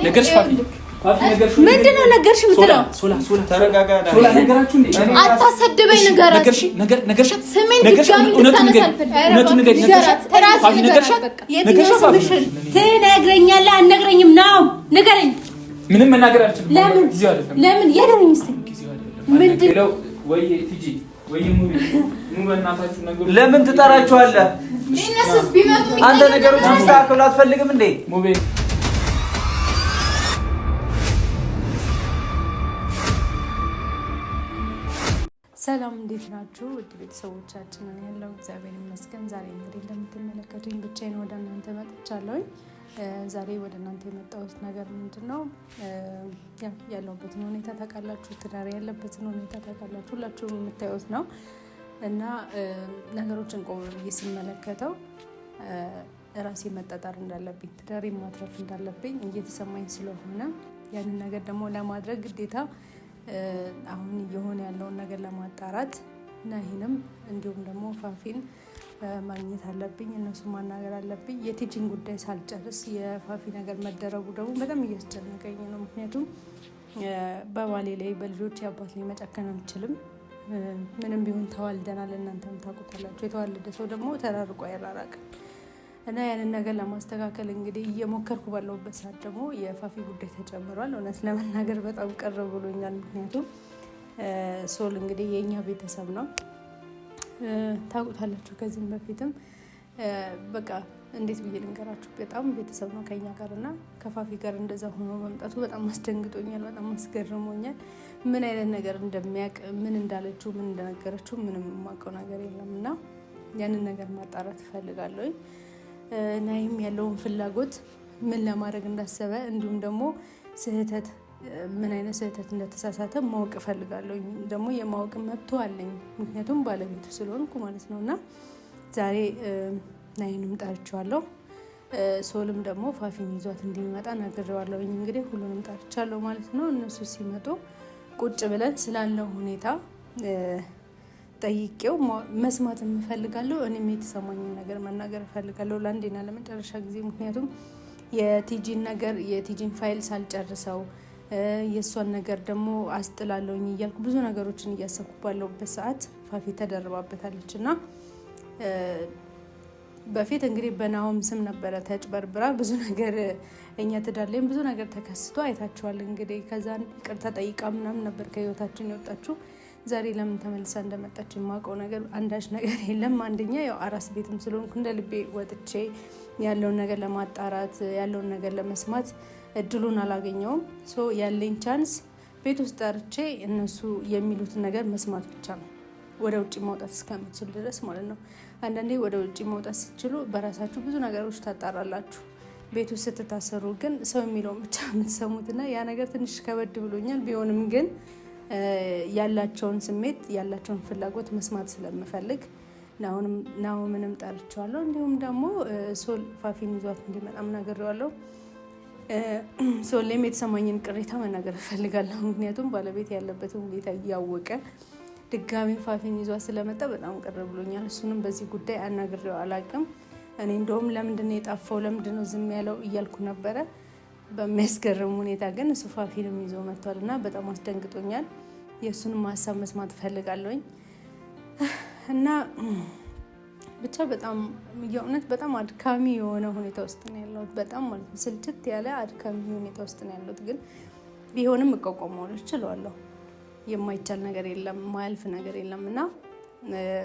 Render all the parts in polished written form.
ነገርሽ ምንድነው ነገርሽ የምትለው? ተረጋጋ። ነገራችሁ እንዴ? አታሰድበኝ። ነገርሻት ስሜን ድጋሚ ትነግረኛለህ? አትነግረኝም? ነው ንገረኝ። ምንም መናገር አልችልም። ለምን የለኝም? ምንድነው ወይ ቲጂ ወይ ሙሉ በእናታችሁ ነገሩ ለምን ትጠራችኋለህ? አንተ ነገሮች ማስተካከል አትፈልግም እንዴ? ሙቤ ሰላም እንዴት ናችሁ? ውድ ቤተሰቦቻችን ያለው እግዚአብሔር ይመስገን። ዛሬ እንግዲህ እንደምትመለከቱኝ ብቻዬን ወደ እናንተ መጥቻለሁ። ዛሬ ወደ እናንተ የመጣሁት ነገር ምንድነው? ያለሁበትን ሁኔታ ታውቃላችሁ፣ ትዳር ያለበትን ሁኔታ ታውቃላችሁ፣ ሁላችሁም የምታዩት ነው እና ነገሮችን ቆም ብዬ ስመለከተው ራሴ መጣጣር እንዳለብኝ፣ ትዳሬ ማትረፍ እንዳለብኝ እየተሰማኝ ስለሆነ ያንን ነገር ደግሞ ለማድረግ ግዴታ አሁን እየሆነ ያለውን ነገር ለማጣራት እና ይህንም እንዲሁም ደግሞ ፋፊን ማግኘት አለብኝ፣ እነሱ ማናገር አለብኝ። የቲጂን ጉዳይ ሳልጨርስ የፋፊ ነገር መደረጉ ደግሞ በጣም እያስጨነቀኝ ነው። ምክንያቱም በባሌ ላይ በልጆች አባት ላይ መጨከን አልችልም። ምንም ቢሆን ተዋልደናል፣ እናንተም ታውቁታላችሁ። የተዋለደ ሰው ደግሞ ተራርቆ አይራራቅም እና ያንን ነገር ለማስተካከል እንግዲህ እየሞከርኩ ባለሁበት ሰዓት ደግሞ የፋፊ ጉዳይ ተጨምሯል። እውነት ለመናገር በጣም ቅር ብሎኛል። ምክንያቱም ሶል እንግዲህ የእኛ ቤተሰብ ነው፣ ታውቁታላችሁ። ከዚህም በፊትም በቃ እንዴት ብዬ ልንገራችሁ፣ በጣም ቤተሰብ ነው ከኛ ጋር እና ከፋፊ ጋር እንደዛ ሆኖ መምጣቱ በጣም አስደንግጦኛል፣ በጣም አስገርሞኛል። ምን አይነት ነገር እንደሚያውቅ፣ ምን እንዳለችው፣ ምን እንደነገረችው ምንም የማውቀው ነገር የለም እና ያንን ነገር ማጣራት እፈልጋለሁ። ናይም ያለውን ፍላጎት ምን ለማድረግ እንዳሰበ እንዲሁም ደግሞ ስህተት ምን አይነት ስህተት እንደተሳሳተ ማወቅ እፈልጋለሁ። ደግሞ የማወቅ መብቱ አለኝ፣ ምክንያቱም ባለቤቱ ስለሆንኩ ማለት ነው እና ዛሬ ናይንም ጠርቼዋለሁ። ሶልም ደግሞ ፋፊን ይዟት እንዲመጣ ነግሬዋለሁ። እንግዲህ ሁሉንም ጠርቻለሁ ማለት ነው። እነሱ ሲመጡ ቁጭ ብለን ስላለው ሁኔታ ጠይቄው መስማት እፈልጋለሁ። እኔም የተሰማኝን ነገር መናገር እፈልጋለሁ ለአንዴና ለመጨረሻ ጊዜ። ምክንያቱም የቲጂን ነገር የቲጂን ፋይል ሳልጨርሰው የእሷን ነገር ደግሞ አስጥላለሁኝ እያልኩ ብዙ ነገሮችን እያሰብኩ ባለሁበት ሰዓት ፋፊ ተደርባበታለች እና በፊት እንግዲህ በናሆም ስም ነበረ ተጭበርብራ ብዙ ነገር እኛ ትዳርላይም ብዙ ነገር ተከስቶ አይታችኋል። እንግዲህ ከዛን ይቅርታ ጠይቃ ምናምን ነበር ከህይወታችን የወጣችው። ዛሬ ለምን ተመልሳ እንደመጣች የማውቀው ነገር አንዳች ነገር የለም። አንደኛ ያው አራስ ቤትም ስለሆንኩ እንደ ልቤ ወጥቼ ያለውን ነገር ለማጣራት ያለውን ነገር ለመስማት እድሉን አላገኘውም። ሶ ያለኝ ቻንስ ቤት ውስጥ ጠርቼ እነሱ የሚሉትን ነገር መስማት ብቻ ነው፣ ወደ ውጭ ማውጣት እስከምችል ድረስ ማለት ነው። አንዳንዴ ወደ ውጭ ማውጣት ስትችሉ በራሳችሁ ብዙ ነገሮች ታጣራላችሁ። ቤት ውስጥ ስትታሰሩ ግን ሰው የሚለውን ብቻ የምትሰሙትና ያ ነገር ትንሽ ከበድ ብሎኛል። ቢሆንም ግን ያላቸውን ስሜት ያላቸውን ፍላጎት መስማት ስለምፈልግ ናሆምንም ጠርቼዋለሁ። እንዲሁም ደግሞ ሶል ፋፊን ይዟት እንዲመጣም ነግሬዋለሁ። ሶልም የተሰማኝን ቅሬታ መናገር እፈልጋለሁ። ምክንያቱም ባለቤት ያለበትን ሁኔታ እያወቀ ድጋሚ ፋፊን ይዟት ስለመጣ በጣም ቅር ብሎኛል። እሱንም በዚህ ጉዳይ አናግሬው አላውቅም። እኔ እንደውም ለምንድን ነው የጠፋው፣ ለምንድን ነው ዝም ያለው እያልኩ ነበረ። በሚያስገርም ሁኔታ ግን እሱ ፋፊንም ይዞ መጥቷል እና በጣም አስደንግጦኛል። የእሱንም ሀሳብ መስማት እፈልጋለሁኝ እና ብቻ በጣም የእውነት በጣም አድካሚ የሆነ ሁኔታ ውስጥ ነው ያለሁት። በጣም ማለት ነው ስልችት ያለ አድካሚ ሁኔታ ውስጥ ነው ያለሁት። ግን ቢሆንም እቋቋመዋለሁ፣ እችለዋለሁ። የማይቻል ነገር የለም፣ ማያልፍ ነገር የለም እና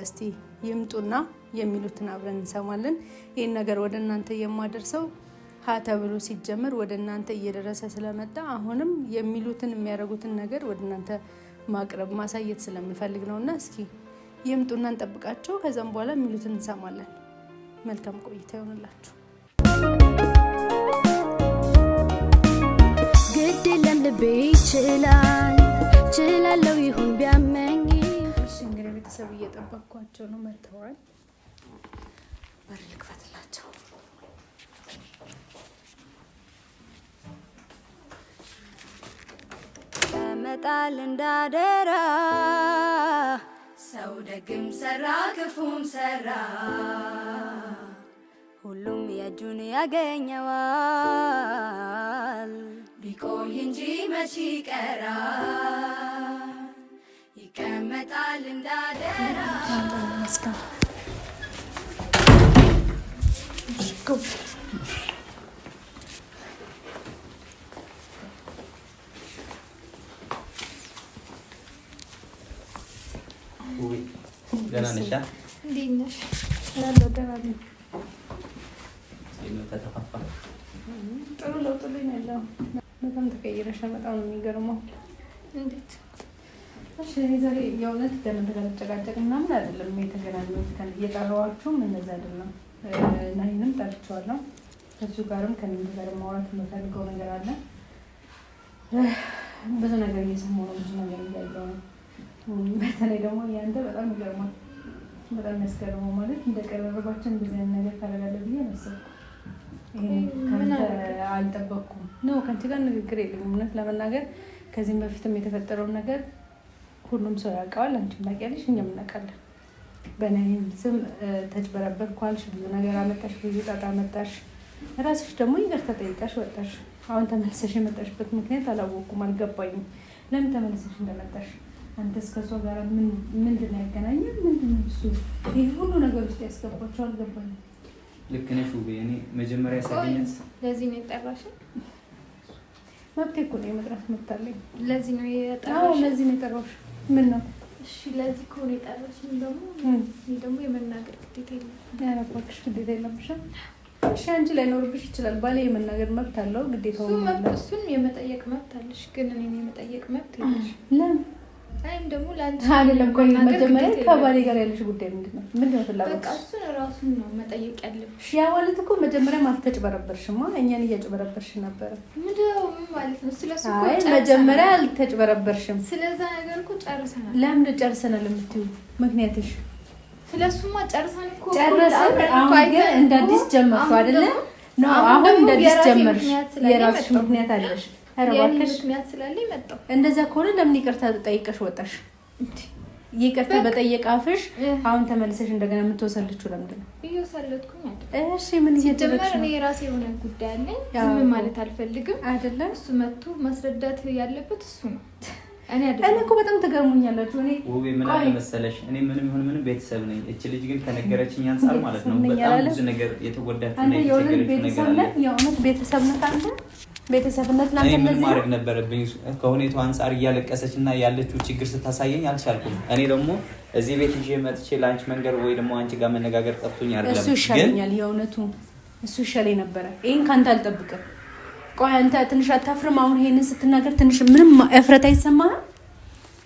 እስቲ ይምጡና የሚሉትን አብረን እንሰማለን። ይህን ነገር ወደ እናንተ የማደርሰው ሀ ተብሎ ሲጀመር ወደ እናንተ እየደረሰ ስለመጣ አሁንም የሚሉትን የሚያደርጉትን ነገር ወደ እናንተ ማቅረብ ማሳየት ስለምፈልግ ነው እና እስኪ ይምጡና እንጠብቃቸው። ከዛም በኋላ የሚሉትን እንሰማለን። መልካም ቆይታ ይሆንላችሁ። ግድ የለም ልቤ ይችላል ችላለው ይሁን ቢያመኝ። እሺ እንግዲህ ቤተሰብ እየጠበቅኳቸው ነው፣ መጥተዋል። በር ልክፈትላቸው። መጣል እንዳደራ ሰው ደግም ሰራ ክፉም ሰራ ሁሉም የእጁ እጁን ያገኘዋል ቢቆይ እንጂ መች ይቀራል ይቀመጣል እንዳደራ ገና ነሽ? እንዴት ነሽ? ጥሩ ለውጥ ላይ ነው ያለው። በጣም ተቀይረሻል። በጣም ነው የሚገርመው። እንዴት? እሺ ዛሬ የእውነት ለምን ተጨቃጨቅ ምናምን አይደለም የተገናኘሁት። እየጠራኋችሁም እነዛ አይደለም። ናሂንም ጠርቼዋለሁ። ከሱ ጋርም ከእናንተ ጋር ማውራት የምፈልገው ነገር አለ። ብዙ ነገር እየሰማሁ ነው። ብዙ ነገር እያየሁ ነው። በተለይ ደግሞ ያንተ በጣም ይገርማል። በጣም ያስገርመው ማለት እንደቀረበባችን እንደዚህ አይነት ነገር ታደርጋለህ ብዬ አላሰብኩም። ከአንተ አልጠበቅኩም ነው። ከአንቺ ጋር ንግግር የለኝም እውነት ለመናገር ከዚህም በፊትም የተፈጠረውን ነገር ሁሉም ሰው ያውቀዋል። አንቺም ታውቂያለሽ፣ እኛም እናውቃለን። በናሂም ስም ተጭበረበርኩ አልሽ፣ ብዙ ነገር አመጣሽ፣ ብዙ ጣጣ አመጣሽ። ራስሽ ደግሞ ይቅርታ ጠይቀሽ ወጣሽ። አሁን ተመልሰሽ የመጣሽበት ምክንያት አላወቅኩም፣ አልገባኝም። ለምን ተመልሰሽ እንደመጣሽ አንተስ ከሷ ጋር ምንድን ነው ያገናኘን? ምንድን ነው እሱ ይህ ሁሉ ነገር ውስጥ ያስገባቸው? አልገባኝም። ልክ ነሽ ውቤ። እኔ መጀመሪያ ሳገኛት ለዚህ ነው የጠራሽ? መብቴ እኮ ነው፣ የመጥራት መብት አለኝ። ለዚህ ነው የጠራሽ? አዎ ለዚህ ነው የጠራሽ። ምን ነው? እሺ ለዚህ ከሆነ የጠራሽ ደግሞ የመናገር ግዴታ የለም። ኧረ እባክሽ ግዴታ የለብሽም። እሺ አንቺ ላይኖርብሽ ይችላል። ባሌ የመናገር መብት አለው፣ ግዴታው ነው። እሱን የመጠየቅ መብት አለሽ፣ ግን እኔን የመጠየቅ መብት የለሽ። ለምን? አይም ደግሞ ላንቺ አይደለም። ቆይ መጀመሪያ ከባሌ ጋር ያለሽ ጉዳይ ምንድነው? ምንድነው ፍላጎት? በቃ እሱን ራሱን ነው መጠየቅ ያለብሽ። ያ ማለት እኮ መጀመሪያም አልተጭበረበርሽማ፣ እኛን እያጭበረበርሽ ነበረ። ምንድነው ማለት ነው? ስለሱ እኮ አይ መጀመሪያ አልተጭበረበርሽም። ስለዛ ነገር እኮ ጨርሰናል። ለምን ጨርሰናል የምትይው ምክንያትሽ? ስለሱማ ጨርሰን እኮ ጨርሰን አሁን ግን እንደ አዲስ ጀመርሽ አይደለ? ነው አሁን እንደ አዲስ ጀመርሽ። የራስሽ ምክንያት አለሽ። ያለሽ ምክንያት ስላለኝ መጣሁ። እንደዛ ከሆነ ለምን ይቅርታ ጠይቀሽ ወጣሽ? ይቅርታ በጠየቃፍሽ አሁን ተመልሰሽ እንደገና የምትወሰልችው ለምንድን ነው? እየወሰለትኩኝ አይደል? እሺ ምን እየደረግሽ ነው? እኔ ራሴ የሆነ ጉዳይ አለኝ። ዝም ማለት አልፈልግም አይደለ? እሱ መጥቶ ማስረዳት ያለበት እሱ ነው። እኔ እኮ በጣም ተገርሞኛላችሁ። እኔ ውቤ ምን አለ መሰለሽ፣ እኔ ምንም ይሁን ምንም ቤተሰብ ነኝ። እቺ ልጅ ግን ከነገረችኝ አንፃር ማለት ነው በጣም ብዙ ነገር የተጎዳችው ነው። ቤተሰብ ነህ፣ የእውነት ቤተሰብ ነህ አንተ። ቤተሰብነት እኔ ምን ማድረግ ነበረብኝ? ከሁኔታው አንፃር እያለቀሰች እና ያለችው ችግር ስታሳየኝ አልቻልኩም። እኔ ደግሞ እዚህ ቤት ይዤ መጥቼ ላንቺ መንገር ወይ ደግሞ አንቺ ጋር መነጋገር ጠፍቶኝ አይደለም። እሱ ይሻለኛል፣ የእውነቱ እሱ ይሻለኝ ነበረ። ይሄን ካንተ አልጠብቅም። ቆይ አንተ ትንሽ አታፍርም? አሁን ይሄንን ስትናገር ትንሽ ምንም እፍረት አይሰማህም?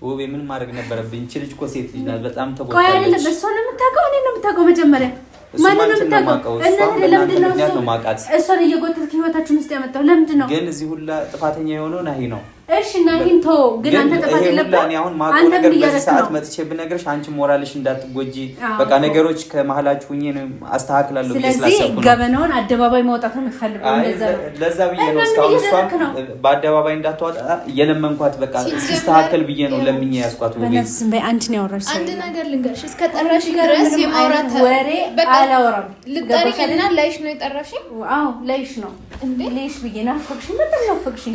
ውቤ ምን ማድረግ ነበረብኝ? እቺ ልጅ እኮ ሴት ልጅ ናት፣ በጣም ተጎድታለች። ቆይ አይደለም እሷ ነው የምታውቀው፣ እኔ ነው የምታውቀው መጀመሪያ ማንንም የምታውቀው ለምንድን ነው? እሷን እየጎተትክ ህይወታችን ውስጥ ያመጣው ለምንድን ነው? ግን እዚህ ሁላ ጥፋተኛ የሆነው ናሂ ነው። እሺ ናሂን ተው፣ ግን አንተ ጥፋት የለብህም። እኔ አሁን ማውቀው ነገር በዚህ ሰዓት መጥቼ ብነግርሽ አንቺ ሞራልሽ እንዳትጎጂ በቃ ነገሮች ከመሀላችሁ ሆኜ ነው አስተካክላለሁ ብዬ ስላሰብኩ ነው። ስለዚህ ገበናውን አደባባይ ማውጣት ነው የምትፈልገው? ለዛ ብዬ ነው እስካሁን እሷን በአደባባይ እንዳትወጣ እየለመንኳት በቃ ሲስተካከል ብዬ ነው ለምኜ ያስኳት። ውቤ በነፍስም በይ አንቺ ነው ያወራሽ። አንድ ነገር ልንገርሽ፣ እስከ ጠራሽ ድረስ የማውራት ወሬ አላወራም። ልጠሪኝና ላይሽ ነው የጠራሽኝ? አዎ ላይሽ ነው እንዴ? ላይሽ ብዬ ናፈቅሽኝ። ምንድን ነው ናፈቅሽኝ?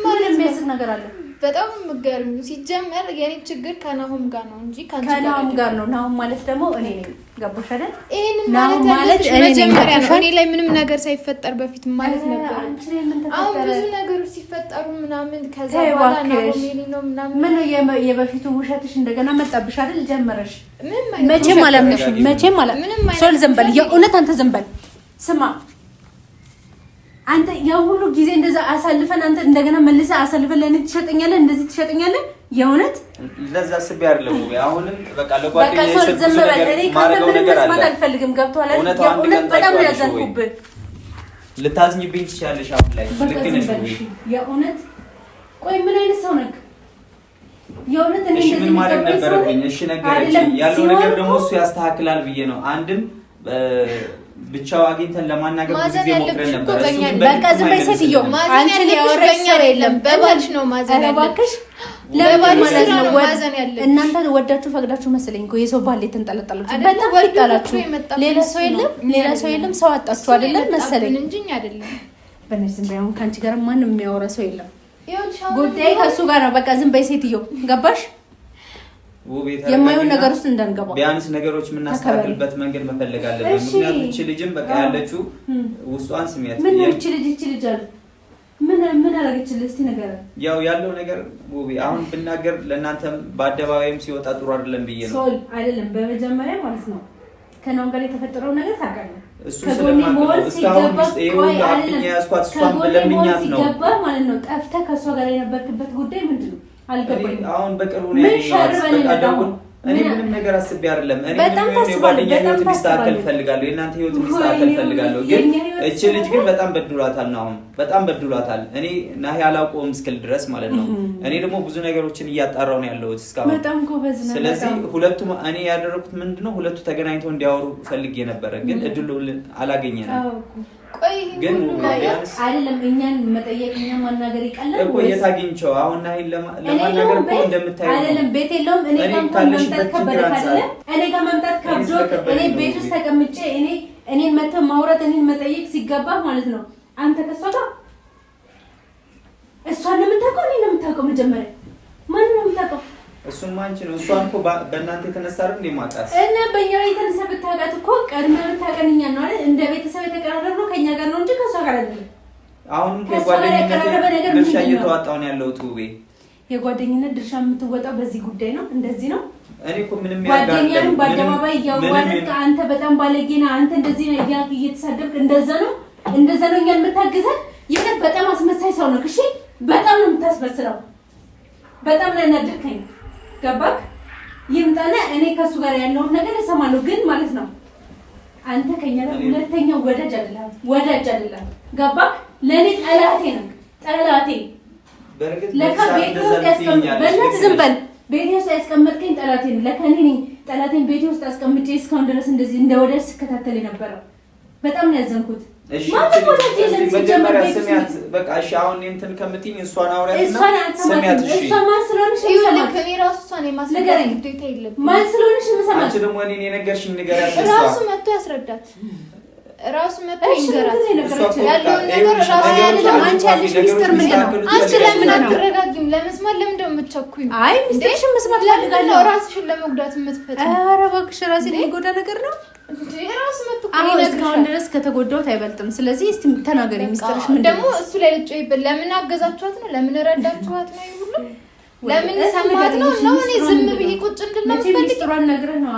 ምንም የሚያስቅ ነገር አለ? በጣም የምትገርሚው ሲጀመር የኔ ችግር ከናሁም ጋር ነው እንጂ ከናሁም ጋር ነው። ናሁም ማለት ደግሞ እኔ ነኝ። ገባሽ አይደል? ይሄንን ማለት መጀመሪያ ነው እኔ ላይ ምንም ነገር ሳይፈጠር በፊት ማለት ነበር። አሁን ብዙ ነገሮች ሲፈጠሩ ምናምን ከዛ በኋላ ናሁም የኔ ነው ምናምን ምን የበፊቱ ውሸትሽ እንደገና መጣብሽ አይደል? ጀመረሽ። መቼም አላምንሽም። መቼም አላምንሽም። ሶል ዘንበል፣ የእውነት አንተ ዘንበል። ስማ አንተ ያው ሁሉ ጊዜ እንደዛ አሳልፈን አንተ እንደገና መልሰህ አሳልፈን ለኔ ትሸጠኛለህ፣ እንደዚህ ትሸጠኛለህ። የእውነት ለዛ ስብ ያርለው አሁንም በቃ ለጓደኛዬ ሰጥቶ ነገር ማረጋው ነገር አለ። አልፈልግም። ገብቷል አይደል? የእውነት በጣም ያዘንኩብህ። ልታዝኝብኝ ትችያለሽ አሁን ላይ ልክ ነሽ። የእውነት ቆይ ምን አይነት ሰው ነህ? የእውነት እኔ እንደዚህ ምን ማድረግ ነበረብኝ? እሺ ነገረችኝ። ያለው ነገር ደግሞ እሱ ያስተካክላል ብዬ ነው አንድም ብቻው አግኝተን ለማናገር ብዙ ጊዜ ሞክረን ነበር። በቃ ዝም በይ ሴትዮ። አንቺ ያወራሽ ሰው የለም። በባልሽ ነው ማዘን ያለብሽ። ለባል ማለት ነው እናንተ ወዳችሁ ፈቅዳችሁ መሰለኝ እኮ የሰው ባል የተንጠለጠላችሁ በጣም ይጣላችሁ ሌላ ሰው የለም ሰው አጣችሁ አይደለም መሰለኝ እንጂኝ አይደለም በእነዚህ ዝም በይ አሁን ካንቺ ጋር ማንም የሚያወራ ሰው የለም ጉዳይ ከሱ ጋር ነው በቃ ዝም በይ ሴትዮ ገባሽ የማይሆን ነገር ውስጥ እንዳንገባ ቢያንስ ነገሮች የምናስተካክልበት መንገድ መፈለግ አለብን ምክንያቱም እቺ ልጅም በቃ ያለችው ውስጧን ስሜት ምን እቺ ልጅ አለ ምን አረጋችልህ እስቲ ነገር ያው ያለው ነገር ውብ አሁን ብናገር ለእናንተም በአደባባይም ሲወጣ ጥሩ አይደለም ብዬ ነው ሶል አይደለም በመጀመሪያ ማለት ነው ከናው ጋር የተፈጠረው ነገር ታውቃለህ እሱ ስለማውቀው እስካሁን ይሄው አፍኛ ያስኳት እሷን ለምኛት ነው ገባ ማለት ነው ጠፍተህ ከሷ ጋር የነበርክበት ጉዳይ ምንድነው አልገባኝ አሁን በቅርቡ ነው ያለው እኔ ምንም ነገር አስቤ አይደለም እኔ ምንም የጓደኛ ህይወት እንዲስተካከል ፈልጋለሁ የእናንተ ህይወት እንዲስተካከል ፈልጋለሁ ግን እቺ ልጅ ግን በጣም በድሏታል ነው አሁን በጣም በድሏታል እኔ ናሂ አላውቀውም እስክል ድረስ ማለት ነው እኔ ደግሞ ብዙ ነገሮችን እያጣራው ነው ያለሁት እስካሁን በጣም ጎበዝ ነው ስለዚህ ሁለቱም እኔ ያደረኩት ምንድነው ሁለቱ ተገናኝተው እንዲያወሩ ፈልጌ ነበር ግን እድሉ አላገኘንም ቆይ ግን አይደለም እኛን መጠየቅ እኛን ማናገር ይቀላል እኮ የታገኝቸው አሁን ናሂን ለማናገር እኮ እንደምታዩ አይደለም ቤት የለውም እኔ ጋር መምጣት ከበደ አይደለ እኔ ጋር መምጣት ከብዶት እኔ ቤት ውስጥ ተቀምጬ እኔን መተው ማውራት እኔን መጠየቅ ሲገባ ማለት ነው አንተ ከሷ ጋር እሷን ነው የምታውቀው እኔን ነው የምታውቀው መጀመሪያ ማን ነው የምታውቀው እሱም አንቺ ነው እሷን እኮ በእናንተ የተነሳ አይደል እንደማጣት እና በእኛ የተነሳ ብታውቃት እኮ ቀድመህ ብታውቀንኛ ነው አይደል እንደ ቤተሰብ የተቀራረብነው ከኛ ጋር ነው እንጂ ከሷ ጋር አይደለም አሁን የጓደኝነት ድርሻ እየተዋጣው ነው ያለው ቱቤ የጓደኝነት ድርሻ የምትወጣው በዚህ ጉዳይ ነው እንደዚህ ነው እኔ እኮ ምንም ጓደኛን በአደባባይ እያዋረድክ አንተ በጣም ባለጌና አንተ እንደዚህ ነው እያልክ እየተሳደብክ እንደዛ ነው እኛን የምታግዘን ይሄን በጣም አስመሳይ ሰው ነው እሺ በጣም ነው የምታስመስለው በጣም ነው ያናደርከኝ ገባክ ይምጣና እኔ ከሱ ጋር ያለውን ነገር እሰማለሁ ግን ማለት ነው አንተ ከኛ ጋር ሁለተኛው ወዳጅ አይደለም ገባክ ለኔ ጠላቴ ነው ጠላቴ ለካ ቤት ውስጥ ያስቀመጥከኝ ዝም በል ቤት ውስጥ ያስቀመጥከኝ ጠላቴ ነው ለካ እኔ ጠላቴን ቤት ውስጥ አስቀምጬ እስካሁን ድረስ እንደዚህ እንደወዳጅ ስከታተል የነበረው በጣም ነው ያዘንኩት እሺ መጀመሪያ ስሚያት በቃ እሺ አሁን እንትን ከምትይኝ እሷን አውሪያትና ስሚያት እሺ እሷ ማን ስለሆነሽ ይኸውልህ ከኔ ራሱ እሷን የማስረዳት ግዴታ የለብኝም ማን ስለሆነሽ የምሰማት አንቺ ደግሞ እኔን የነገርሽኝ ንገሪያት ራሱ መጥቶ ያስረዳት ራሱ መጥቶ ይንገራት ያለውን ነገር ራሱ ያለው አንቺ ያለሽ ሚስጥር ምንድነው አንቺ ለምን አትረጋጊም ለመስማት ለምን ደው የምትቸኩኝ አይ ሚስጥርሽን መስማት ፈልጋለሁ ራስሽን ለመጉዳት የምትፈጥሪ ኧረ እባክሽ ራሴን የሚጎዳ ነገር ነው ራስ መጥቶ እስካሁን ድረስ ከተጎዳሁት አይበልጥም ስለዚህ እስቲ ተናገሪ ሚስጥርሽ ምንድነው ደግሞ እሱ ላይ ልጭይበት ለምን አገዛችኋት ነው ለምን ረዳችኋት ነው ይሁሉ ለምን ሰማት ነው እኔ ዝም ብዬ ቁጭ እንድንፈልግ ሚስጥሯን ነግረህ ነው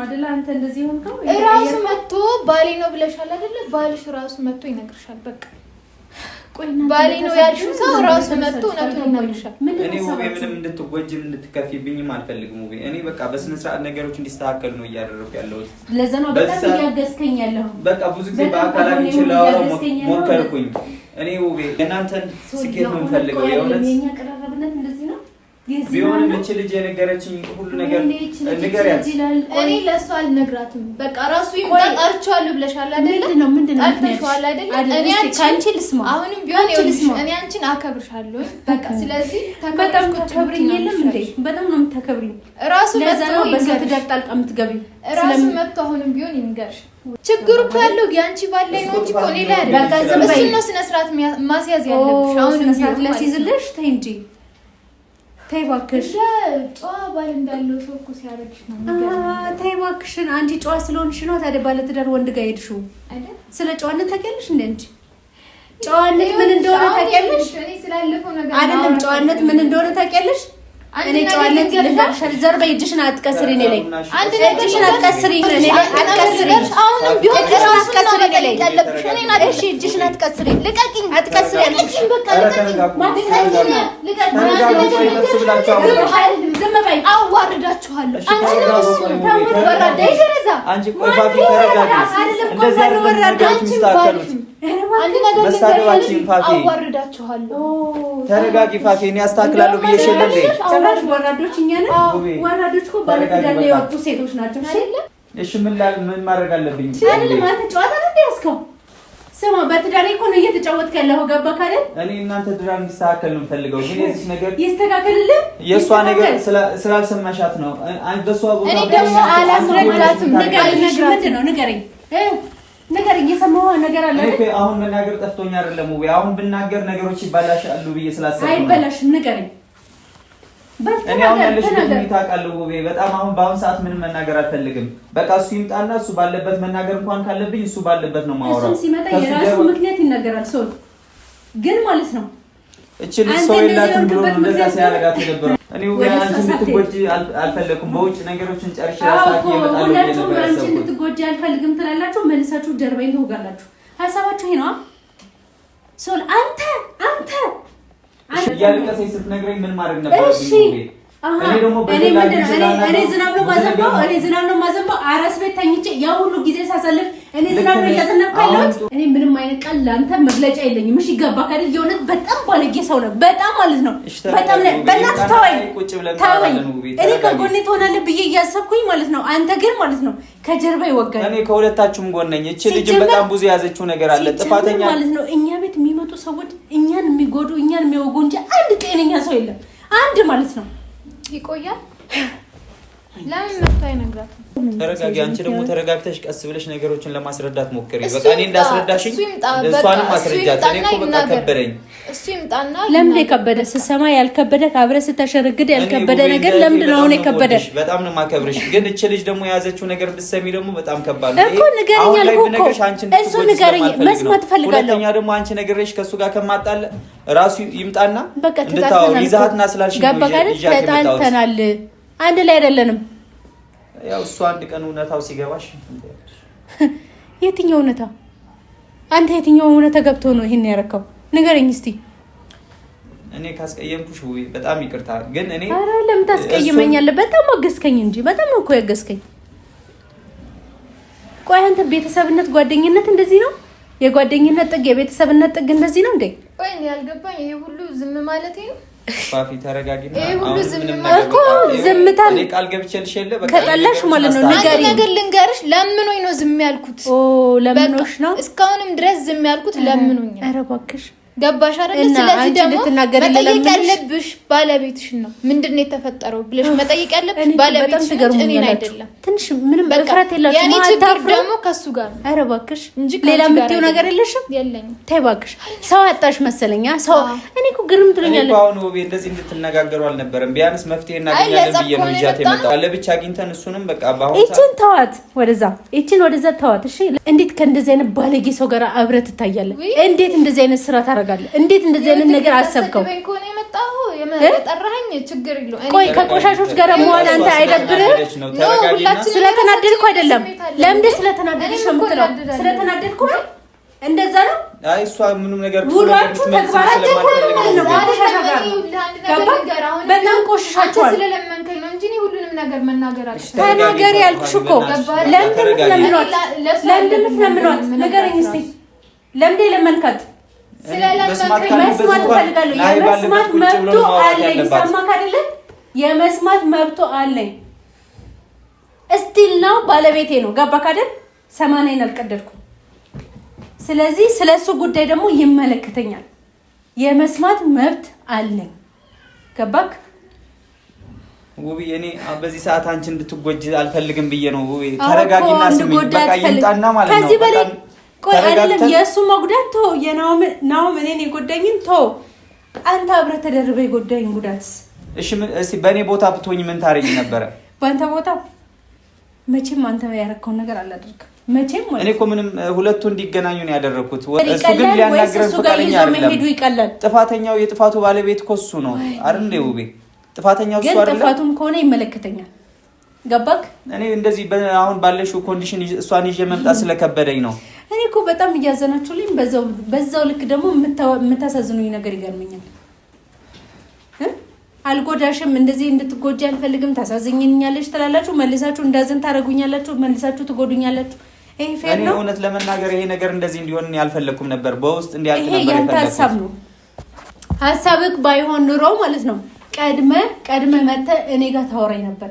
አይደል አንተ እንደዚህ ሆንከው ራሱ መጥቶ ባሌ ነው ብለሻል አይደል ባልሽ ራሱ መጥቶ ይነግርሻል በቃ ባሌ ነው ያልሽው ሰው ራሱ መጥቶ እውነቱን ይነግርሻል እኔ ውቤ ምንም እንድትጎጂም እንድትከፊብኝም አልፈልግም ውቤ እኔ በቃ በስነ ስርዓት ነገሮች እንዲስተካከሉ ነው እያደረኩ ያለሁት ለዛ ነው በጣም እያገዝከኝ ያለው በቃ ብዙ ጊዜ በአካል አግኝቼ ላወራው ሞከርኩኝ እኔ ውቤ እናንተን ስኬት ነው የምፈልገው የእውነት የኛ ቀራረብነት እንደዚህ ነው ቢሆንም እቺ ልጅ የነገረችኝ ሁሉ ነገር ንገሪያት እኔ ለእሷ አልነግራትም በቃ ራሱ ይጣጣርቻለሁ ብለሻል አይደል ምንድነው አልተሻለ አይደል እኔ አንቺ ልስማ አሁንም ቢሆን እኔ አንቺን አከብርሻለሁ በቃ ስለዚህ በጣም ተከብሪኝ የለም እንዴ በጣም ነው የምታከብሪኝ ራሱ መጥቶ በሰው ትዳር ጣልቃ የምትገቢው ራሱ መጥቶ አሁንም ቢሆን ይንገርሽ ችግሩ ያለው ያንቺ ባላይ ነው እንጂ እኮ እኔ ላይ አይደል በቃ ዝም በይ እሱ ነው ስነ ስርዓት ማስያዝ ያለብሽ አሁንም ቢሆን ለሲዝልሽ ተይ እንጂ ተይ እባክሽ ጨዋ ባል እንዳለው ሰው እኮ ሲያረግሽ ነው ተይ እባክሽን አንቺ ጨዋ ስለሆንሽ ነው ታዲያ ባለ ትዳር ወንድ ጋር ሄድሽው አይደል ስለ ጨዋነት ታውቂያለሽ እንዴ አንቺ ጨዋነት ምን እንደሆነ ታውቂያለሽ እኔ ስላለፈው ነገር አይደለም ጨዋነት ምን እንደሆነ ታውቂያለሽ እኔ ጨዋነት ልንገርሽ ዘርበ እጅሽን አትቀስሪ እኔ ላይ አንድ እጅሽን አትቀስሪ እኔ ላይ አትቀስሪ አሁንም ቢሆን ራሱ አትቀስሪ እኔ ላይ ያለብሽ እኔ እሺ እጅሽን አትቀስሪ ልቀቂኝ አትቀስሪ ልቀቂኝ በቃ ልቀቂኝ ዝም በይ አዋርዳችኋለሁ አንቺ ነው እሱ ወራዳ ይገረዛ አንቺ ቆይ ፋፊ ተረጋጊ እንደዛ ወራዳች ሚስታከሉ አንድ ነገር መሳደባችን ፋፊ አዋርዳችኋለሁ ተረጋጊ ፋፊ እኔ አስተካክላለሁ ብዬሽ የለ እንዴ ጭራሽ ወራዶች እኛ ነን ወራዶች እኮ ባለትዳር ላይ የወጡ ሴቶች ናቸው እሺ እሺ ምን ማድረግ አለብኝ አይደለም አንተ ጨዋታ ነው ያስከው ስማ በትዳሬ እኮ ነው እየተጫወትክ ያለው ገባህ አይደል? እኔ እናንተ ትዳር እንዲስተካከል ነው የምፈልገው። ግን የዚህ ነገር ይስተካከልልህ። የእሷ ነገር ስላልሰማሻት ነው። በሷ ቦታ እኔ ደግሞ አላስረዳትም። ንገረኝ የሰማኸው ነገር አለ አይደል? አሁን መናገር ጠፍቶኝ አይደለም ወይ? አሁን ብናገር ነገሮች ይባላሻሉ ብዬ ስላሰብኩ ነው። አይበላሽም። ንገረኝ። እኔ አሁን ያለሽ ሁኔታ ቃለው ወይ በጣም አሁን በአሁን ሰዓት ምንም መናገር አልፈልግም። በቃ እሱ ይምጣና እሱ ባለበት መናገር እንኳን ካለብኝ እሱ ባለበት ነው ማወራው። እሱ ሲመጣ የራሱ ምክንያት ይናገራል። ሰው ግን ማለት ነው እቺ ልጅ ሰው የላትም ብሎ ነው እንደዛ ሲያረጋት ነበር። እኔ ወይ አንቺ ልትጎጂ አልፈለኩም። በውጭ ነገሮችን ጨርሼ ራሳኪ ይመጣል ነው ነበር። አንቺ ልትጎጂ አልፈልግም ትላላችሁ፣ መልሳችሁ ጀርባዬን ትወጋላችሁ። ሐሳባችሁ ይሄ ነው። ሶል አንተ ያልከሰይ ስትነግረኝ ምን ማድረግ ነበረብኝ? እኔ ደግሞ እኔ ዝናብ ነው ማዘንበው አራስ ቤት ተኝቼ ያ ሁሉ ጊዜ ሳሳልፍ እኔ ዝናብ ነው እያዘነበው። እኔ ምንም አይነት ቃል ላንተ መግለጫ የለኝም። እሺ ገባ ካለ የሆነት በጣም ባለጌ ሰው ነው። በጣም ማለት ነው። በጣም በእናትህ ተወኝ። እኔ ከጎኔ ትሆናለህ ብዬ እያሰብኩኝ ማለት ነው። አንተ ግን ማለት ነው ከጀርባ ይወጋል። እኔ ከሁለታችሁም ጎን ነኝ። እቺ ልጅ በጣም ብዙ ያዘችው ነገር አለ። ጥፋተኛ ማለት ነው። እኛ ቤት የሚመጡ ሰዎች እኛን የሚጎዱ እኛን የሚወጉ እንጂ አንድ ጤነኛ ሰው የለም። አንድ ማለት ነው ይቆያል። ለምን መፍታ ይነግራታል? ተረጋጊ። አንቺ ደግሞ ተረጋግተሽ ቀስ ብለሽ ነገሮችን ለማስረዳት ሞክሪ። በቃ እኔ እንዳስረዳሽኝ እሷንም ማስረዳት እኔ እኮ በቃ ከበደኝ። እሱ ይምጣና ለምን የከበደ ስሰማ ያልከበደ አብረህ ስተሸረግድ ያልከበደ ነገር ለምን ነው የከበደ? በጣም ነው ማከብርሽ። ግን እቺ ልጅ ደግሞ የያዘችው ነገር ብትሰሚ ደግሞ በጣም ከባድ ነው እኮ። ንገረኝ አልኩህ እኮ እሱ ንገረኝ፣ መስማት ፈልጋለሁ። ሁለተኛ ደግሞ አንቺ ነገርሽ ከሱ ጋር ከማጣለ ራሱ ይምጣና እንድታው ይዛትና ስላልሽ ተጣልተናል፣ አንድ ላይ አይደለንም። ያው እሱ አንድ ቀን እውነታው ሲገባሽ የትኛው እውነታ? አንተ የትኛው እውነታ ገብቶ ነው ይሄን ያረከው? ንገረኝ እስቲ። እኔ ካስቀየምኩሽ ወይ በጣም ይቅርታ። ግን እኔ አረ ለምን ታስቀየመኛለህ? በጣም አገስከኝ እንጂ በጣም ነው እኮ ያገስከኝ። ቆይ አንተ ቤተሰብነት ጓደኝነት እንደዚህ ነው? የጓደኝነት ጥግ የቤተሰብነት ጥግ እንደዚህ ነው እንዴ? ቆይ እኔ ያልገባኝ ይሄ ሁሉ ዝም ማለት ነው። ፋፊ ተረጋጊና አሁን እኮ ዝምታን እኔ ቃል ገብቼልሽ የለ በቃ ከጠላሽ ማለት ነው። ነገር ልንገርሽ፣ ለምኖኝ ነው ዝም ያልኩት። ለምኖሽ ነው እስካሁንም ድረስ ዝም ያልኩት ለምኖኝ። ኧረ እባክሽ ገባሽ አይደል? ስለዚህ ደግሞ መጠየቅ ያለብሽ ባለቤትሽን ነው። ምንድነው የተፈጠረው ብለሽ መጠየቅ ያለብሽ ባለቤትሽን እኔን አይደለም። ትንሽ ምንም በፍራት የላችሁ የኔ ችግር ደግሞ ከሱ ጋር ነው። ኧረ እባክሽ ሌላ የምትይው ነገር የለሽም? የለኝም። ተይ እባክሽ። ሰው አጣሽ መሰለኝ። ሰው እኔ እኮ ግርም ትለኛለህ። እኔ አሁን ወቤ እንደዚህ እንድትነጋገሩ አልነበረም። ቢያንስ መፍትሄ እናገኛለን ብዬ ነው ይዣት የመጣው። ለብቻ አግኝተን እሱንም በቃ ባሁን እቺን ተዋት፣ ወደዛ ተዋት። እሺ እንዴት ከእንደዚህ አይነት ባለጌ ሰው ጋር አብረህ ትታያለህ? እንዴት እንደዚህ አይነት ስራ ታደርጋለህ? እንዴት እንደዚህ አይነት ነገር አሰብከው? የጠራኸኝ ችግር የለውም። ቆይ ከቆሻሾች ጋር መዋል አንተ አይደብርህም? ስለተናደድኩ አይደለም። ለምን ስለተናደድሽ ነው የምትለው? ስለተናደድኩ ነው እንደዛ ነው። አይ እሷ ምንም ነገር ሁላችሁ ተግባራችሁ በጣም ቆሻሻችኋል። ስለለመንከኝ ነው እንጂ ሁሉንም ነገር መናገር አልችልም። ተናገሪ ያልኩሽ እኮ። ለምን ስለምኗት ንገረኝ እስኪ። ለምን ለመንካት? መስማት ፈልጋለሁ። የመስማት መብቱ አለኝ። ሰማክ አይደለ? የመስማት መብቱ አለኝ። እስቲል ነው ባለቤቴ ነው። ገባክ አይደል? ሰማንያን አልቀደድኩም። ስለዚህ ስለሱ ጉዳይ ደግሞ ይመለከተኛል። የመስማት መብት አለኝ። ገባክ? ውብዬ እኔ በዚህ ሰዓት አንቺ እንድትጎጂ አልፈልግም ብዬ ነው። ውብዬ ተረጋጊና ስሚ። በቃ ይምጣና ማለት ነው። ከዚህ በላይ ቆይ አይደለም የእሱ መጉዳት ተው፣ የናውም እኔን የጎዳኝን ተው። አንተ አብረህ ተደርበህ የጎዳኝ ጉዳትስ? እሺ በእኔ ቦታ ብትሆኝ ምን ታረጊ ነበረ? በአንተ ቦታ መቼም አንተ ያደረከውን ነገር አላደርግም። መቼም እኔ እኮ ምንም ሁለቱ እንዲገናኙ ነው ያደረኩት። እሱ ግን ሊያናግረን ፈቃደኛ አይደለም። ጥፋተኛው የጥፋቱ ባለቤት እኮ እሱ ነው አይደል እንዴ? ውቤ ጥፋተኛው እሱ አይደለም? ጥፋቱም ከሆነ ይመለከተኛል። ገባክ? እኔ እንደዚህ አሁን ባለሽው ኮንዲሽን እሷን ይዤ መምጣት ስለከበደኝ ነው። እኔ እኮ በጣም እያዘናችሁልኝ፣ በዛው ልክ ደግሞ የምታሳዝኑኝ ነገር ይገርመኛል። አልጎዳሽም፣ እንደዚህ እንድትጎጂ አልፈልግም፣ ታሳዝኝኛለሽ ትላላችሁ፣ መልሳችሁ እንዳዘን ታረጉኛላችሁ፣ መልሳችሁ ትጎዱኛላችሁ። ይሄ ፌር ነው? እውነት ለመናገር ይሄ ነገር እንደዚህ እንዲሆን ያልፈለኩም ነበር። በውስጥ እንዲያልቅ ነበር የፈለኩት። ይሄ ያንተ ሀሳብ ነው። ሀሳብክ ባይሆን ኑሮ ማለት ነው ቀድመ መተህ እኔ ጋር ታወራኝ ነበር።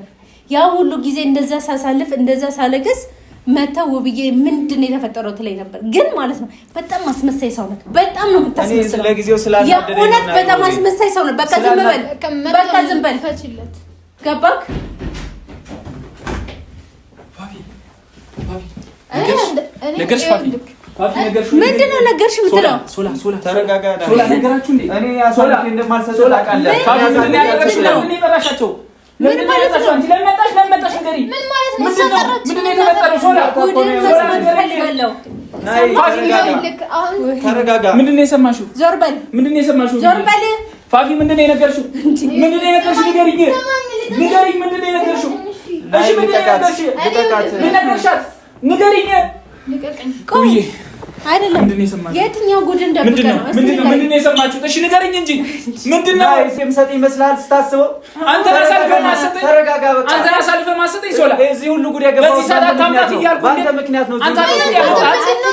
ያ ሁሉ ጊዜ እንደዛ ሳሳልፍ እንደዛ ሳለቅስ መተው ውብዬ ምንድን ነው የተፈጠረው ትለኝ ነበር። ግን ማለት ነው በጣም አስመሳይ ሰው ነህ። በጣም ነው የምታስመስለው። እኔ ለጊዜው ስላልወደደኝ ነው። የእውነት በጣም አስመሳይ ሰው ነህ። በቃ ዝም በል፣ በቃ ዝም በል። ገባክ? ነገርሽ ፋፊ ምንድን ነው ነገርሽ የምትለው? ሶላ ተረጋጋ። ሶላ ነገራችሁ እንዴ? እኔ አሳልፌ እንደማልሰጥ ታውቃለህ። ፋፊ ምን ያደረግሽ ነው? ምን ይበራሻቸው? ምን ማለት ነው? አንቺ ለመጣሽ ንገሪ። ምን ማለት ነው? ምንድን ነው የተፈጠረው? ሶላ ተረጋጋ። ምንድን ነው የሰማሽው? ዞር በል። ምንድን ነው የሰማሽው? ዞር በል። ፋፊ ምንድን ነው የነገርሽው? ምንድን ነው የነገርሽው? ንገሪኝ። ምንድን ነው የነገርሽው? እሺ ምንድን ነው የነገርሽው? ምን ነገርሻት? ንገሪኝ። ቆይ አይደለም የትኛው ጉድ እንደብቀ ነው? ምንድን ነው የሰማችሁት? እሺ ንገሪኝ እንጂ ምንድን ነው የምሰጥ ይመስላል ስታስበው? አንተ አሳልፈህ ማሰጠኝ። ተረጋጋ በቃ። አንተ አሳልፈህ ማሰጠኝ። ሶላ እዚህ ሁሉ ጉድ ያገባው በዚህ ሰዓት አታምጣት እያልኩ አንተ ምክንያት ነው። አንተ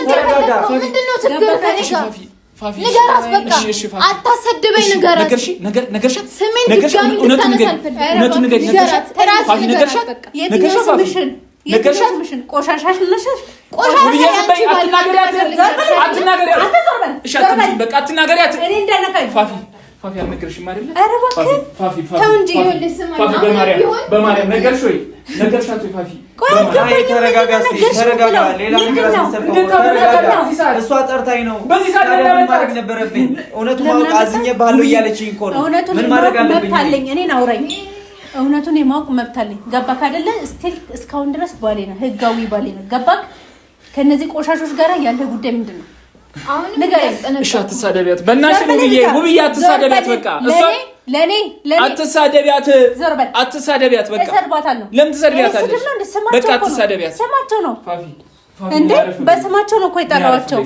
ተረጋጋ። ምንድነው ችግር ከኔ ጋር? ንገራት በቃ። አታሰድበኝ። ነገርሻት። ስሜን ድጋሚ እውነቱን ንገሪኝ። ነገርሻት። ቆሻሻሽ ነሽ። አትናገሪያት። እኔ እንዳነካኝ ፋፊ አልነገርሽም አይደለ? ኧረ እባክህ ተው እንጂ። ፋፊ በማርያም ነገርሽ ወይ? ነገርሻት ወይ? ፋፊ ተረጋጋ። ሌላ ነገር አስመሰልከው። እሷ ጠርታኝ ነው። በዚህ ሰዓት ምን ማድረግ ነበረብኝ? እውነቱን ማወቅ አዝኜብሃለሁ እያለችኝ እኮ ነው። ምን ማድረግ አለብኝ? እኔን አውራኝ። እውነቱን የማወቅ መብት አለኝ። ገባክ አይደለ? ስቲል እስካሁን ድረስ ባሌ ነው፣ ህጋዊ ባሌ ነው። ገባክ? ከነዚህ ቆሻሾች ጋር ያለ ጉዳይ ምንድን ነው? አሁን ንገረኝ። እሺ አትሳደቢያት፣ በእናትሽ ውብዬ አትሳደቢያት። በቃ እሷ ለኔ አትሳደቢያት፣ አትሳደቢያት። በቃ እሰርባታለሁ። ለምን ትሰድቢያታለሽ? በቃ አትሳደቢያት። ስማቸው ነው እንዴ? በስማቸው ነው እኮ የጠራኋቸው።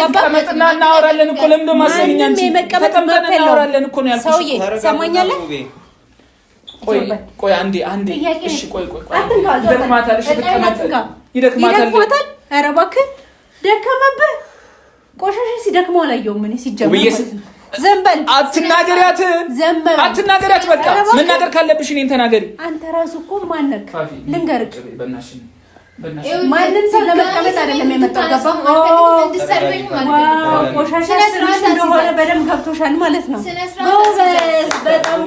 ተቀመጥና እናወራለን እኮ። ለምን ደሞ አሰሚኝ አንቺ? ተቀመጥና እናወራለን እኮ ነው ያልኩሽ። ሰውዬ ሰማኛለህ? ቆይ አንዴ። እሺ ቆይ ይደክማታል። እሺ ይደክማታል። ኧረ እባክህ ደከመብህ። ቆሻሻ ሲደክመው አላየሁም እኔ ሲጀምር። ዘንበል አትናገሪያት። በቃ መናገር ካለብሽ እኔን ተናገሪ። አንተ ራስህ እኮ ማነክ? ልንገርህ፣ ማንም ሰው ለመቀመጥ አይደለም የመጣው። ገባህ? ቆሻሻ ስራሽ እንደሆነ በደንብ ገብቶሻል ማለት ነው። በጣም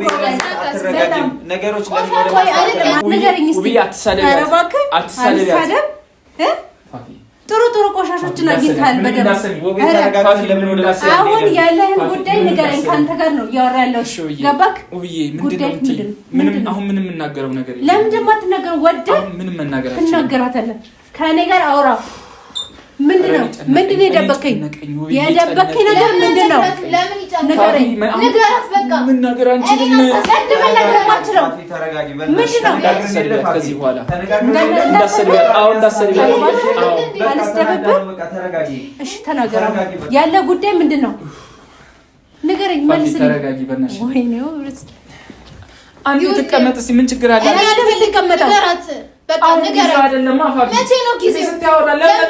ነገሮች ንገረኝ እስኪ። ኧረ እባክህ አትሳደብ። ጥሩ ቆሻሾችን አግኝተሃል በደንብ። አሁን ያለህን ጉዳይ ንገረኝ። ከአንተ ጋር ነው እያወራ ያለው። ገባክ? አሁን ምንም የምናገረው ነገር የለም። ለምን ደግሞ አትናገረው? ወደህ ትናገራታለህ። ከእኔ ጋር አውራ። ምንድን ነው የደበከኝ? የደበከኝ ነገር ምንድን ነው? ንገረኝ። ንገራት በቃ። መናገር አንችልም። ከዚህ በኋላ እሺ ተናገር። ያለ ጉዳይ ምንድን ነው? ንገረኝ። መልስልኝ። ተረጋጊ በእናትሽ። አንዴ ትቀመጥ እስኪ። ምን ችግር አለ? ንገራት በቃ። ንገራት አይደለም አፋፊ። መቼ ነው ጊዜ ስታወራ? ለምን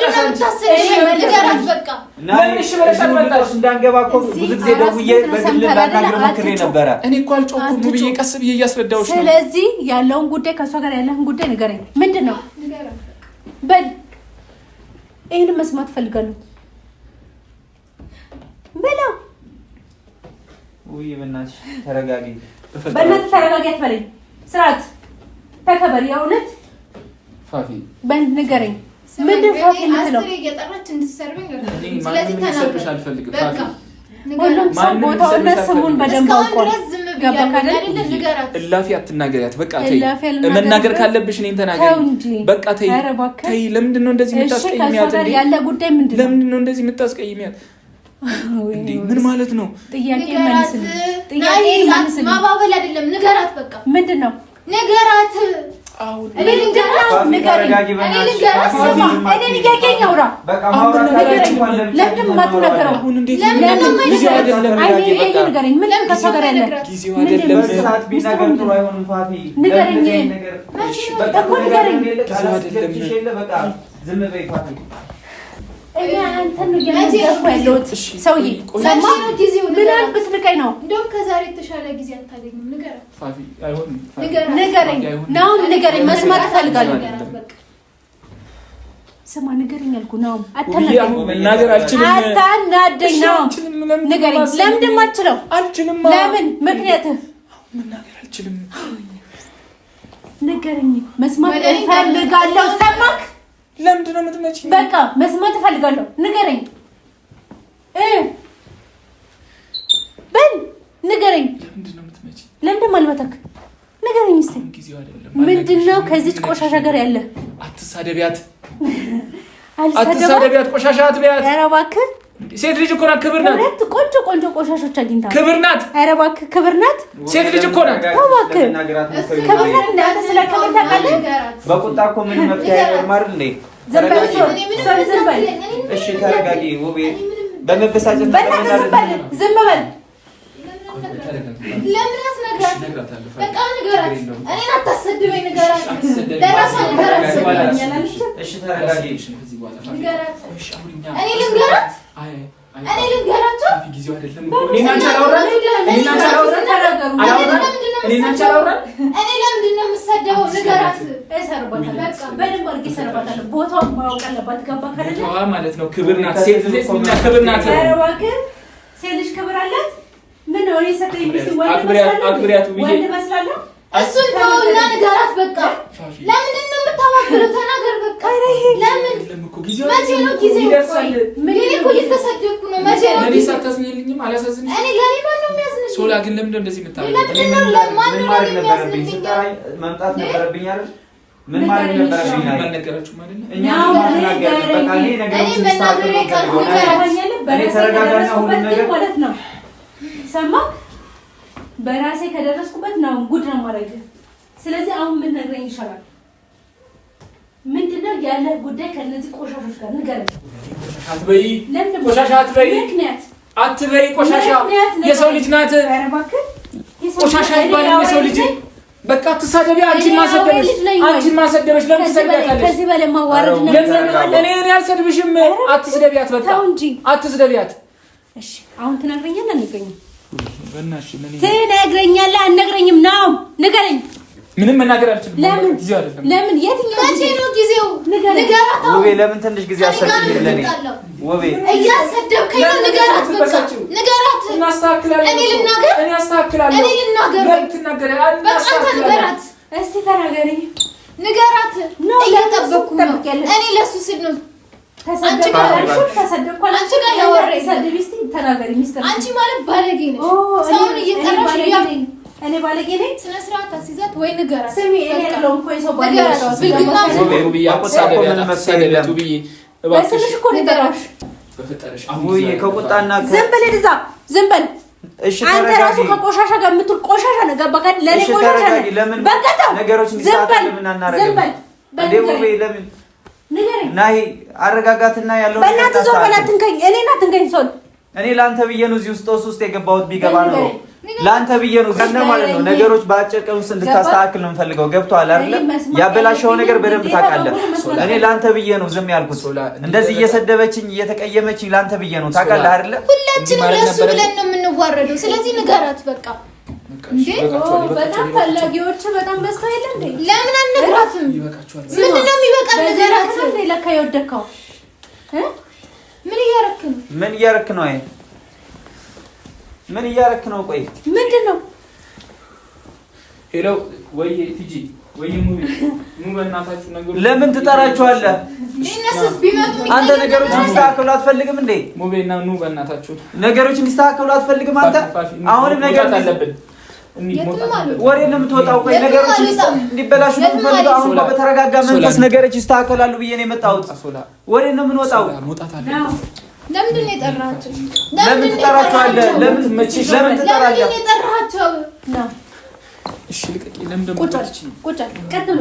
ንገራት በቃ። ለምን እሺ ብለሽ አልመጣሽ? እንዳንገባ እኮ ብዙ ጊዜ ደውዬ በግል ላናግር ሞክሬ ነበረ። እኔ እኮ አልጮኩም ብዬ ቀስ ብዬ እያስረዳሁሽ ነው። ስለዚህ ያለውን ጉዳይ ከእሷ ጋር ያለህን ጉዳይ ንገረኝ። ምንድን ነው? በል ይሄን መስማት ፈልጋለሁ። በለው። ውይ በእናትሽ ተረጋጊ። በእናትህ ተረጋጊ አትበለኝ። ስርዓት ተከበር። የእውነት ፋፊ በል ንገረኝ። ምንድን ፋፊ የምትለው? እየጠራች እንድትሰርበኝ ነው። ስለዚህ ተናገር አልፈልግም ፋፊ። ሁሉም ሰው ቦታውና ስሙን በደንብ አውቋል። ገባህ አይደል? እላፊ አትናገሪያት። በቃ ተይ። መናገር ካለብሽ እኔን ተናገሪ። በቃ ተይ። ተይ። ለምንድን ነው እንደዚህ የምታስቀይሚያት? እንዴ ያለ ጉዳይ ምንድን ነው? ለምንድን ነው እንደዚህ የምታስቀይሚያት? እንዴ ምን ማለት ነው? ጥያቄ መልስልኝ። ማባበል አይደለም። ንገራት በቃ። ምንድን ነው? ንገራት። እኔ ልንገራት። ንገረኝ። እኔ ልንገራት። እኔ ንገረኝ። አውራ በቃ። ለምን ማትነገረው? አሁን እንዴት ነው? ጊዜው አይደለም። ንገረኝ። ምን ከሷ ጋር ያለ? ጊዜው አይደለም። ሰዓት ቢናገር ጥሩ አይሆንም ፋፊ። ንገረኝ። በቃ ንገረኝ። በቃ ዝም በይ ፋፊ። እኔ አንተን ነው ያለሁት ሰውዬ ሰማ ምን አልብትልቀኝ ነው እንደውም ከዛሬ የተሻለ ጊዜ አታገኝም ንገረኝ ፋፊ አይሆንም ንገረኝ ነው ንገረኝ መስማት እፈልጋለሁ ስማ ንገረኝ አልኩህ ነው አታናደኝ ነገር አልችልም አታናደኝ ነው ንገረኝ ለምን ማትችለው አልችልም ለምን ምክንያትህ መናገር አልችልም ንገረኝ መስማት እፈልጋለሁ ሰማክ ለምንድን ነው የምትመጪው በቃ መስማት እፈልጋለሁ ንገረኝ በል ንገረኝ ለምንድን ነው የምትመጪው ለምንድን ማልመጣክ ንገረኝ እስቲ ምንድነው ከዚች ቆሻሻ ጋር ያለ አትሳደቢያት አትሳደቢያት ቆሻሻ አትበያት ኧረ እባክህ ሴት ልጅ እኮ ናት ክብር ናት ሁለት ቆንጆ ቆሻሾች አግኝታ ክብር ናት ኧረ እባክህ ክብር ናት ሴት ልጅ እኮ ናት እባክህ ክብር ናት እንዳንተ ስለ ክብር ታውቃለህ በቁጣ እኮ ምን መፍትሄ አይኖርም አይደል እንዴ እሺ ተረጋጊ ውቤ በመበሳጨት ዝም በል ለምን አስነግራት በቃ ንገራት እኔን አታሰድበኝ ንገራት ለራሷ ንገራት እሺ ተረጋጊ ንገራት እኔ ልንገራት እኔ ልንገራቸው ጊዜው አይደለም እኔና አንቺ አላወራን እኔ ለምንድን ነው የምሰደበው ንገራት በደንብ አድርጌ እሰርባታለሁ ቦታውን ማወቅ አለባት ገባህ አይደል ቦታዋ ማለት ነው ክብር ናት ሴት ልጅ ክብር ናት ኧረ እባክህ ሴት ልጅ ክብር አላት ምን ነው እኔ ሰጠኝ ሚስት አክብሪያቱ ብዬ ወንድ መስላለሁ እሱን ተውና ንገራት በቃ ለምንድን ነው የምታዋክለው ተናገር በቃ ለምን መቼ ነው ጊዜ ምን እኮ እየተሰደብኩ ነው መቼ ነው ለኔ ሳታዝኝልኝም አላሳዝንሽ እኔ ለኔ ማን ነው የሚያዝንሽ ሶላ ግን ለምን እንደዚህ የምታደርገው ለምን ነው ለማን ነው የሚያዝንሽ መምጣት ነበረብኝ አይደል ምን ማለት ነበረብኝ ምን ነገራችሁ ማለት ነው እኛ ማናገር በቃ እኔ ነገሮችን መናገር ተረጋጋና ሁሉ ነገር ማለት ነው ሰማክ በራሴ ከደረስኩበት ነው ጉድ ነው ማለት ስለዚህ አሁን ምን ነግረኝ ይሻላል ምንድነው ያለ ጉዳይ ከነዚህ ቆሻሾች ጋር ንገረኝ አትበይ ቆሻሻ አትበይ ምክንያት አትበይ ቆሻሻ የሰው ልጅ ናት ቆሻሻ ይባላል የሰው ልጅ በቃ ተሳደቢ አንቺ ማሰደበሽ ለምን ትሰደቢያታለሽ ከዚህ በላይ ማዋረድ ነው እኔ አልሰድብሽም አትስደቢያት በቃ አትስደቢያት እሺ አሁን ትነግረኛለህ አንገኝም በእናትሽ ትነግረኛለህ አንነግረኝም ነው ንገረኝ ምንም መናገር አልችልም ለምን ጊዜው አይደለም ለምን የትኛው መቼ ነው ጊዜው ንገራት ውቤ ለምን ትንሽ ጊዜ አሰብኝ ለኔ ውቤ እያሰደብከኝ ነው ንገራት በቃ ንገራት እናስተካክላለን እኔ አስተካክላለሁ እኔ ልናገር በቃ አንተ ንገራት እስቲ ተናገሪ ንገራት እየጠበኩ ነው እኔ ለሱ ስል ነው አንቺ ጋር ያወራኝ ሰድቢስቲ ተናገሪ ሚስተር አንቺ ማለት ባለጌ ነሽ ሰውን እየጠራሽ እኔ ባለጌ ነኝ ስነ ስርዓት አስይዛት ወይ ንገራት ስሚ እኔ ያለውን ኮይ ሰው ባለጌ ብልግና አቆሳደቢያት ብዬ በስልሽ እኮ ንገራሽ በፈጠረሽ ውይ ከቁጣና ዝም በል እዛ ዝም በል እሺ አንተ ራሱ ከቆሻሻ ጋር የምትል ቆሻሻ ነው ገባህ ለኔ ቆሻሻ ነው በቃ ነገሮችን ሲስተካከል ምን እናደርጋለን ውቤ ለምን ንገረኝ ናይ አረጋጋትና ያለው በእናትህ ዞር በል አትንከኝ እኔን አትንከኝ ሶል እኔ ላንተ ብዬ ነው እዚህ ውስጥ የገባሁት ቢገባ ነው ላንተ ብዬ ነው ዘነ ማለት ነው ነገሮች በአጭር ቀን ውስጥ እንድታስተካክል ነው የምፈልገው ገብቷል አይደል ያበላሸው ነገር በደንብ ታውቃለህ እኔ ላንተ ብዬ ነው ዝም ያልኩት እንደዚህ እየሰደበችኝ እየተቀየመችኝ ላንተ ብዬ ነው ታውቃለህ አይደል ሁላችንም ለሱ ብለን ነው የምንዋረደው ስለዚህ ንገራት በቃ በጣም ፈላጊዎች በጣም በዝተው የለ እንዴ ለምን አንነግራትም ምንድነው የሚበቃው ንገራት ለካ ይወደከው ምን እያረክ ነው ምን እያረክ ነው ቆይ ምንድነው ሄሎ ወይ ቲጂ ወይ ሙ በእናታችሁ ነገሮች ለምን ትጠራችኋለህ እነሱስ ቢመጡ አንተ ነገሮችን እንዲስተካከሉ አትፈልግም እንዴ ሙቤና ኑ በእናታችሁ ነገሮችን እንዲስተካከሉ አትፈልግም አንተ አሁንም ነገር አለብን ወሬ ነው የምትወጣው ቆይ ነገሮች እንዲበላሹ ነው የምፈልገው አሁን በተረጋጋ መንፈስ ነገሮች ይስተካከላሉ ብዬ ነው የመጣሁት ወሬ ነው የምንወጣው መውጣት አለብን ለምን ነው የጠራሃቸው ለምን ትጠራቸዋለህ ለምን ትጠራለህ ለምን የጠራሃቸው ነው እሺ ልቀቂ ለምን ደሞ ቁጭ ቀጥሉ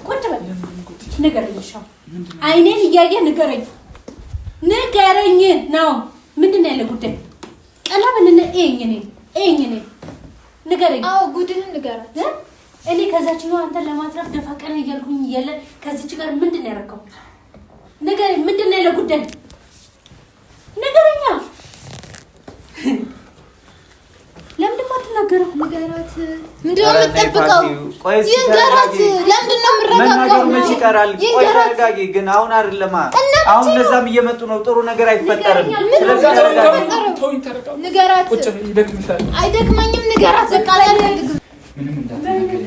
ቁጭ በል ንገረኝ ሻው አይኔን እያየ ንገረኝ ነው ምንድነው ያለ ጉዳይ ቀላ በለነ እኔ ንገረኝ አዎ ጉድህን ንገራት እኔ ከዛችኛው አንተ ለማትረፍ ደፋ ቀና እያልኩኝ እያለ ከዚች ጋር ምንድነው ያደረገው ንገረኝ ምንድነው ያለ ጉዳይ እንደው የምትጠብቀው ይንገራት። ለምንድን ነው የምረጋጋው? መች ይቀራል? ቆይ ተረጋጊ። ግን አሁን አይደለማ። አሁን እነዛም እየመጡ ነው። ጥሩ ነገር አይፈጠርም። ስለዚህ ተረጋጊ። ንገራት። አይደክመኝም። ንገራት። በቃ ላይ አልፈልግም። ምንም እንዳትናገር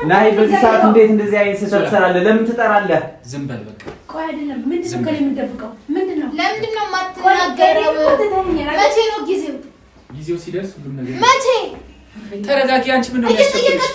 ናይ በዚህ ሰዓት እንዴት እንደዚህ አይነት ስህተት ትሰራለህ? ለምን ትጠራለህ? ዝም በል በቃ። ቆይ አይደለም። ምንድነው ከኔ የምትደብቀው? ምንድነው? ለምንድን ነው የማትናገረው? መቼ ነው ጊዜው? ጊዜው ሲደርስ ሁሉም ነገር መቼ? ተረጋጊ። አንቺ ምን ነው ያስፈልግሽ?